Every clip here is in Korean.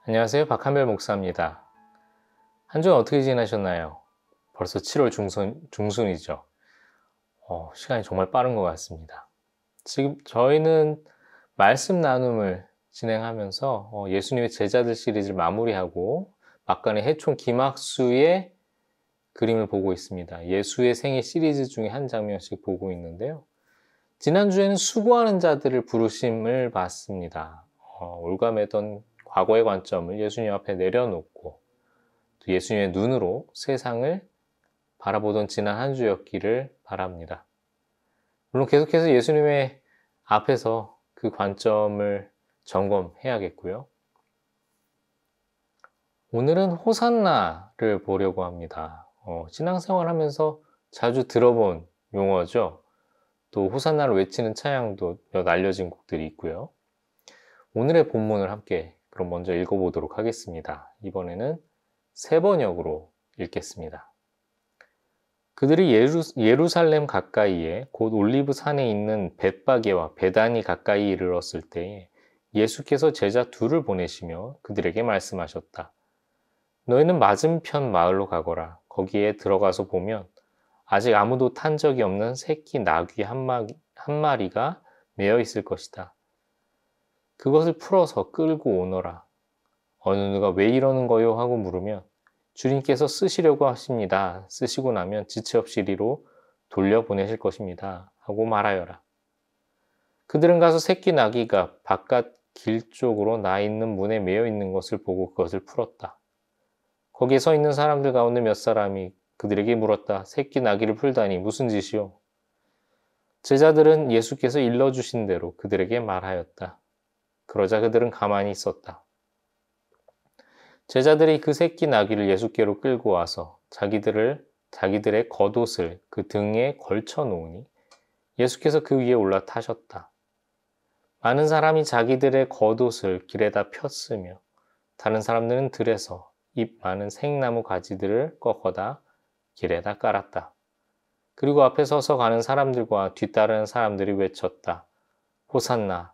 안녕하세요. 박한별 목사입니다. 한 주는 어떻게 지내셨나요? 벌써 7월 중순이죠. 시간이 정말 빠른 것 같습니다. 지금 저희는 말씀 나눔을 진행하면서 예수님의 제자들 시리즈를 마무리하고 막간의 해총 기막수의 그림을 보고 있습니다. 예수의 생애 시리즈 중에 한 장면씩 보고 있는데요. 지난주에는 수고하는 자들을 부르심을 봤습니다. 올가매던 과거의 관점을 예수님 앞에 내려놓고 또 예수님의 눈으로 세상을 바라보던 지난 한 주였기를 바랍니다. 물론 계속해서 예수님의 앞에서 그 관점을 점검해야겠고요. 오늘은 호산나를 보려고 합니다. 신앙생활 하면서 자주 들어본 용어죠. 또 호산나를 외치는 찬양도 몇 알려진 곡들이 있고요. 오늘의 본문을 함께 그럼 먼저 읽어보도록 하겠습니다. 이번에는 세 번역으로 읽겠습니다. 그들이 예루살렘 가까이에 곧 올리브 산에 있는 벳바게와 베다니 가까이 이르렀을 때에 예수께서 제자 둘을 보내시며 그들에게 말씀하셨다. 너희는 맞은편 마을로 가거라. 거기에 들어가서 보면 아직 아무도 탄 적이 없는 새끼 나귀 한 마리가 매어 있을 것이다. 그것을 풀어서 끌고 오너라. 어느 누가 왜 이러는 거요? 하고 물으면 주님께서 쓰시려고 하십니다. 쓰시고 나면 지체 없이 이리로 돌려보내실 것입니다. 하고 말하여라. 그들은 가서 새끼 나귀가 바깥 길 쪽으로 나 있는 문에 매여 있는 것을 보고 그것을 풀었다. 거기에 서 있는 사람들 가운데 몇 사람이 그들에게 물었다. 새끼 나귀를 풀다니 무슨 짓이요? 제자들은 예수께서 일러주신 대로 그들에게 말하였다. 그러자 그들은 가만히 있었다. 제자들이 그 새끼 나귀를 예수께로 끌고 와서 자기들의 겉옷을 그 등에 걸쳐 놓으니 예수께서 그 위에 올라타셨다. 많은 사람이 자기들의 겉옷을 길에다 폈으며 다른 사람들은 들에서 잎 많은 생나무 가지들을 꺾어다 길에다 깔았다. 그리고 앞에 서서 가는 사람들과 뒤따르는 사람들이 외쳤다. 호산나,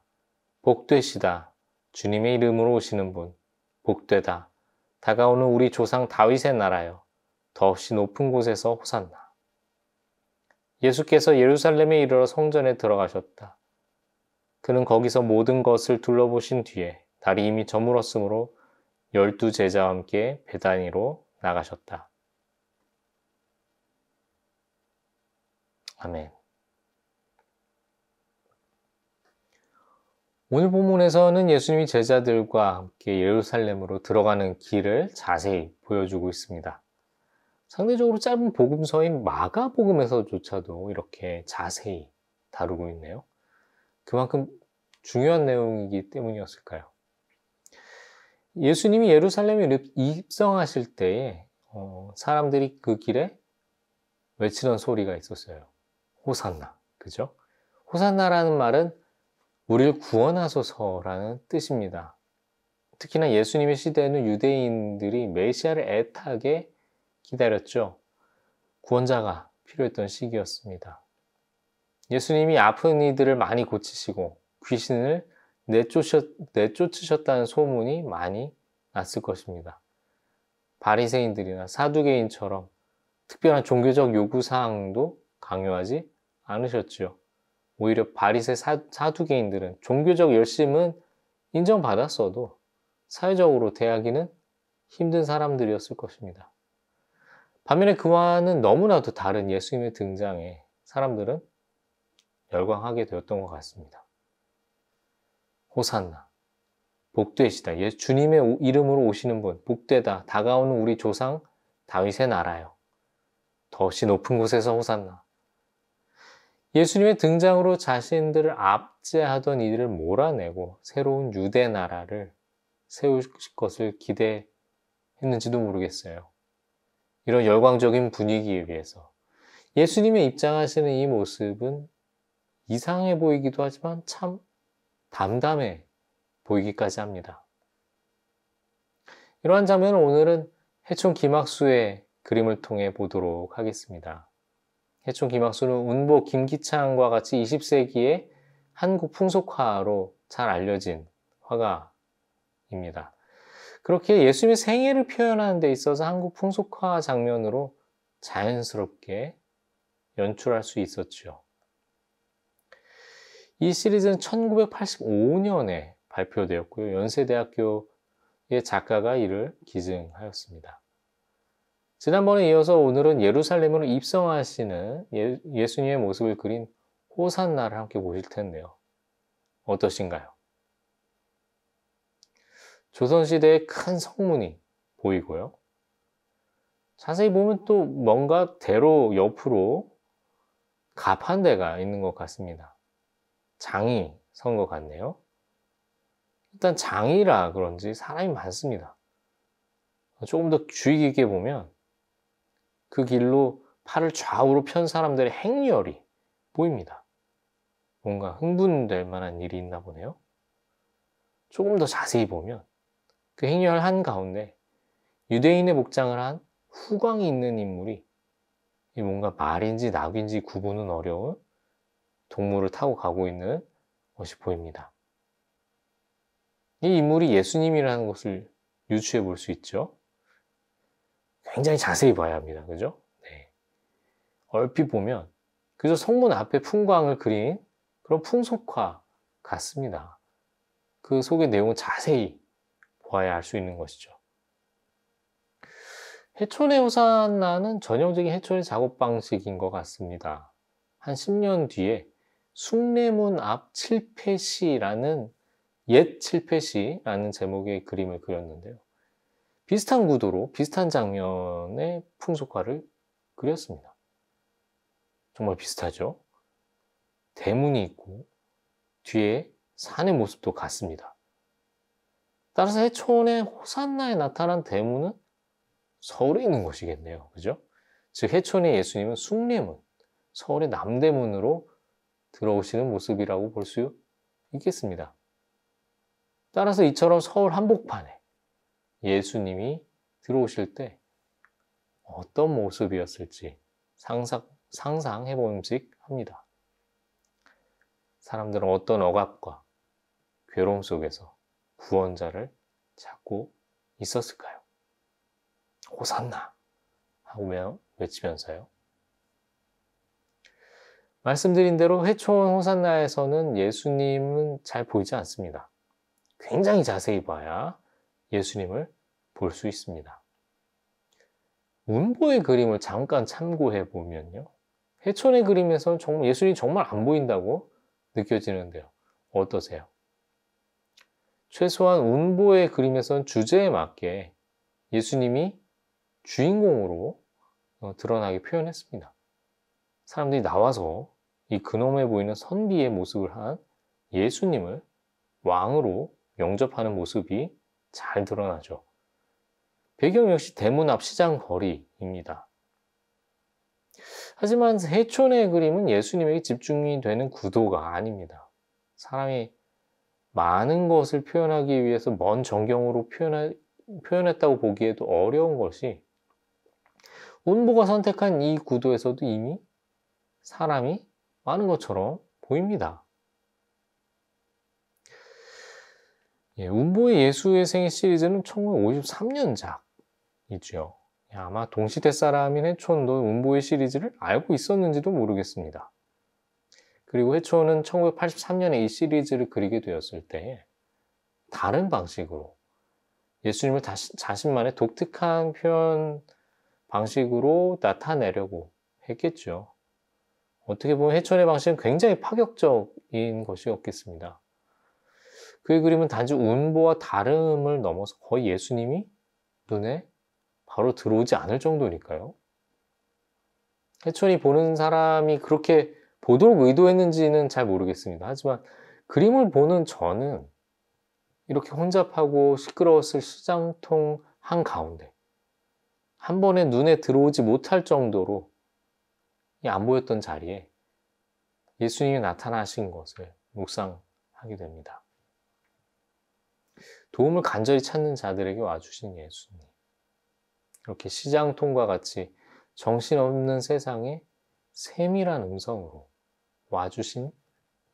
복되시다. 주님의 이름으로 오시는 분, 복되다. 다가오는 우리 조상 다윗의 나라여, 더없이 높은 곳에서 호산나. 예수께서 예루살렘에 이르러 성전에 들어가셨다. 그는 거기서 모든 것을 둘러보신 뒤에 달이 이미 저물었으므로 12 제자와 함께 베다니로 나가셨다. 아멘. 오늘 본문에서는 예수님이 제자들과 함께 예루살렘으로 들어가는 길을 자세히 보여주고 있습니다. 상대적으로 짧은 복음서인 마가복음에서조차도 이렇게 자세히 다루고 있네요. 그만큼 중요한 내용이기 때문이었을까요? 예수님이 예루살렘에 입성하실 때에 사람들이 그 길에 외치던 소리가 있었어요. 호산나, 그죠? 호산나라는 말은 우리를 구원하소서라는 뜻입니다. 특히나 예수님의 시대에는 유대인들이 메시아를 애타게 기다렸죠. 구원자가 필요했던 시기였습니다. 예수님이 아픈 이들을 많이 고치시고 귀신을 내쫓으셨다는 소문이 많이 났을 것입니다. 바리새인들이나 사두개인처럼 특별한 종교적 요구사항도 강요하지 않으셨죠. 오히려 바리새 사두개인들은 종교적 열심은 인정받았어도 사회적으로 대하기는 힘든 사람들이었을 것입니다. 반면에 그와는 너무나도 다른 예수님의 등장에 사람들은 열광하게 되었던 것 같습니다. 호산나, 복되시다. 주님의 이름으로 오시는 분, 복되다. 다가오는 우리 조상 다윗의 나라요. 더없이 높은 곳에서 호산나. 예수님의 등장으로 자신들을 압제하던 이들을 몰아내고 새로운 유대 나라를 세우실 것을 기대했는지도 모르겠어요. 이런 열광적인 분위기에 비해서 예수님의 입장하시는 이 모습은 이상해 보이기도 하지만 참 담담해 보이기까지 합니다. 이러한 장면을 오늘은 해총 기막수의 그림을 통해 보도록 하겠습니다. 해총 기막수는 운보 김기창과 같이 20세기의 한국 풍속화로 잘 알려진 화가입니다. 그렇게 예수님의 생애를 표현하는 데 있어서 한국 풍속화 장면으로 자연스럽게 연출할 수 있었죠. 이 시리즈는 1985년에 발표되었고요. 연세대학교의 작가가 이를 기증하였습니다. 지난번에 이어서 오늘은 예루살렘으로 입성하시는 예수님의 모습을 그린 호산나를 함께 보실 텐데요. 어떠신가요? 조선시대의 큰 성문이 보이고요. 자세히 보면 또 뭔가 대로 옆으로 갑 한 대가 있는 것 같습니다. 장이 선 것 같네요. 일단 장이라 그런지 사람이 많습니다. 조금 더 주의 깊게 보면 그 길로 팔을 좌우로 편 사람들의 행렬이 보입니다. 뭔가 흥분될 만한 일이 있나 보네요. 조금 더 자세히 보면 그 행렬 한가운데 유대인의 복장을 한 후광이 있는 인물이 뭔가 말인지 낙인지 구분은 어려운 동물을 타고 가고 있는 것이 보입니다. 이 인물이 예수님이라는 것을 유추해 볼 수 있죠. 굉장히 자세히 봐야 합니다. 그죠? 네. 얼핏 보면 그저 성문 앞에 풍광을 그린 그런 풍속화 같습니다. 그 속의 내용을 자세히 보아야 알 수 있는 것이죠. 해촌의 호산나는 전형적인 해촌의 작업 방식인 것 같습니다. 한 10년 뒤에 숭례문 앞 칠패시라는 옛 칠패시라는 제목의 그림을 그렸는데요. 비슷한 구도로 비슷한 장면의 풍속화를 그렸습니다. 정말 비슷하죠? 대문이 있고 뒤에 산의 모습도 같습니다. 따라서 해촌의 호산나에 나타난 대문은 서울에 있는 것이겠네요. 그죠? 즉 해촌의 예수님은 숭례문, 서울의 남대문으로 들어오시는 모습이라고 볼 수 있겠습니다. 따라서 이처럼 서울 한복판에 예수님이 들어오실 때 어떤 모습이었을지 상상해 봄직합니다. 사람들은 어떤 억압과 괴로움 속에서 구원자를 찾고 있었을까요? 호산나 하고 외치면서요. 말씀드린 대로 해촌 호산나에서는 예수님은 잘 보이지 않습니다. 굉장히 자세히 봐야 예수님을 볼 수 있습니다. 운보의 그림을 잠깐 참고해 보면요. 해촌의 그림에서는 정말 예수님이 정말 안 보인다고 느껴지는데요. 어떠세요? 최소한 운보의 그림에서는 주제에 맞게 예수님이 주인공으로 드러나게 표현했습니다. 사람들이 나와서 이 근엄해 보이는 선비의 모습을 한 예수님을 왕으로 영접하는 모습이 잘 드러나죠. 배경 역시 대문 앞 시장 거리입니다. 하지만 해촌의 그림은 예수님에게 집중이 되는 구도가 아닙니다. 사람이 많은 것을 표현하기 위해서 먼 전경으로 표현했다고 보기에도 어려운 것이 운보가 선택한 이 구도에서도 이미 사람이 많은 것처럼 보입니다. 운보의 예수의 생애 시리즈는 1953년작이죠. 아마 동시대 사람인 해촌도 운보의 시리즈를 알고 있었는지도 모르겠습니다. 그리고 해촌은 1983년에 이 시리즈를 그리게 되었을 때 다른 방식으로 예수님을 자신만의 독특한 표현 방식으로 나타내려고 했겠죠. 어떻게 보면 해촌의 방식은 굉장히 파격적인 것이었겠습니다. 그의 그림은 단지 운보와 다름을 넘어서 거의 예수님이 눈에 바로 들어오지 않을 정도니까요. 해촌이 보는 사람이 그렇게 보도록 의도했는지는 잘 모르겠습니다. 하지만 그림을 보는 저는 이렇게 혼잡하고 시끄러웠을 시장통 한가운데 한 번에 눈에 들어오지 못할 정도로 안 보였던 자리에 예수님이 나타나신 것을 묵상하게 됩니다. 도움을 간절히 찾는 자들에게 와주신 예수님. 이렇게 시장통과 같이 정신없는 세상에 세밀한 음성으로 와주신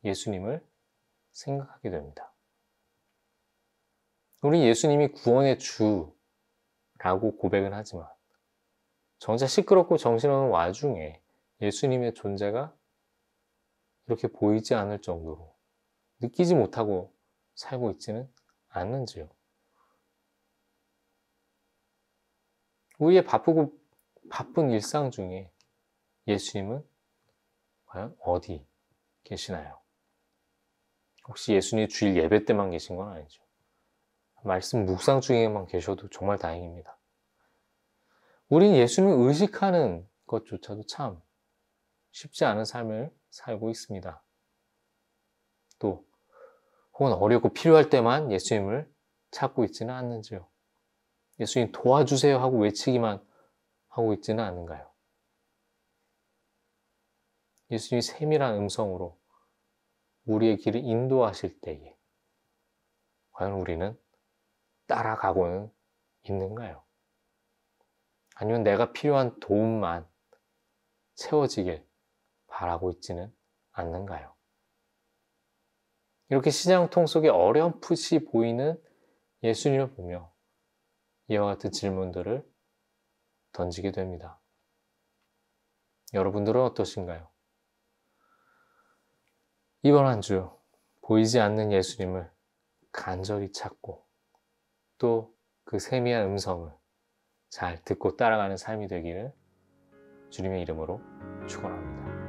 예수님을 생각하게 됩니다. 우리 예수님이 구원의 주라고 고백은 하지만 정작 시끄럽고 정신없는 와중에 예수님의 존재가 이렇게 보이지 않을 정도로 느끼지 못하고 살고 있지는 않는지요. 우리의 바쁜 일상 중에 예수님은 과연 어디 계시나요? 혹시 예수님 주일 예배 때만 계신 건 아니죠. 말씀 묵상 중에만 계셔도 정말 다행입니다. 우린 예수님을 의식하는 것조차도 참 쉽지 않은 삶을 살고 있습니다. 또 혹은 어렵고 필요할 때만 예수님을 찾고 있지는 않는지요. 예수님 도와주세요 하고 외치기만 하고 있지는 않은가요? 예수님이 세밀한 음성으로 우리의 길을 인도하실 때에 과연 우리는 따라가고는 있는가요? 아니면 내가 필요한 도움만 채워지길 바라고 있지는 않는가요? 이렇게 시장통 속에 어렴풋이 보이는 예수님을 보며 이와 같은 질문들을 던지게 됩니다. 여러분들은 어떠신가요? 이번 한 주 보이지 않는 예수님을 간절히 찾고 또 그 세미한 음성을 잘 듣고 따라가는 삶이 되기를 주님의 이름으로 축원합니다.